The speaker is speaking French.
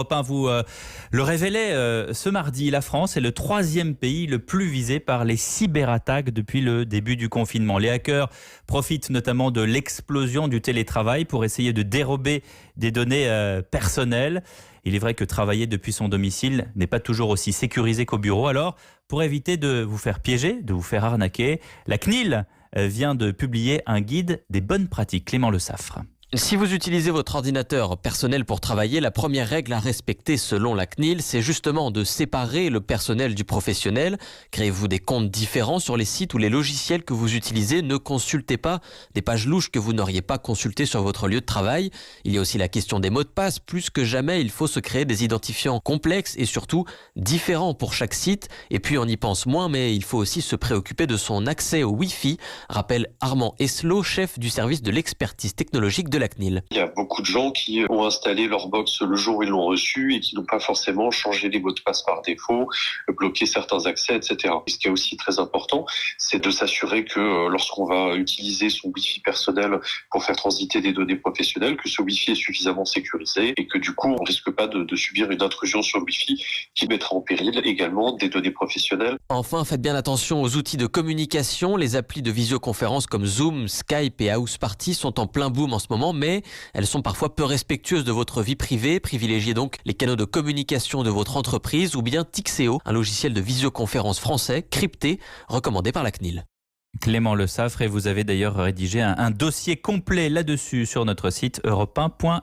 Europe 1 vous le révélait ce mardi, la France est le 3e pays le plus visé par les cyberattaques depuis le début du confinement. Les hackers profitent notamment de l'explosion du télétravail pour essayer de dérober des données personnelles. Il est vrai que travailler depuis son domicile n'est pas toujours aussi sécurisé qu'au bureau. Alors, pour éviter de vous faire piéger, de vous faire arnaquer, la CNIL vient de publier un guide des bonnes pratiques. Clément Le Saffre. Si vous utilisez votre ordinateur personnel pour travailler, la première règle à respecter selon la CNIL, c'est justement de séparer le personnel du professionnel. Créez-vous des comptes différents sur les sites ou les logiciels que vous utilisez. Ne consultez pas des pages louches que vous n'auriez pas consultées sur votre lieu de travail. Il y a aussi la question des mots de passe. Plus que jamais, il faut se créer des identifiants complexes et surtout différents pour chaque site. Et puis on y pense moins, mais il faut aussi se préoccuper de son accès au Wi-Fi, rappelle Armand Eslot, chef du service de l'expertise technologique de la CNIL. Il y a beaucoup de gens qui ont installé leur box le jour où ils l'ont reçu et qui n'ont pas forcément changé les mots de passe par défaut, bloqué certains accès, etc. Ce qui est aussi très important, c'est de s'assurer que lorsqu'on va utiliser son Wi-Fi personnel pour faire transiter des données professionnelles, que ce Wi-Fi est suffisamment sécurisé et que du coup, on risque pas de subir une intrusion sur le Wi-Fi qui mettra en péril également des données professionnelles. Enfin, faites bien attention aux outils de communication. Les applis de visioconférence comme Zoom, Skype et House Party sont en plein boom en ce moment, mais elles sont parfois peu respectueuses de votre vie privée. Privilégiez donc les canaux de communication de votre entreprise ou bien Tixeo, un logiciel de visioconférence français crypté recommandé par la CNIL. Clément Le Saffre, et vous avez d'ailleurs rédigé un dossier complet là-dessus sur notre site europe1.fr.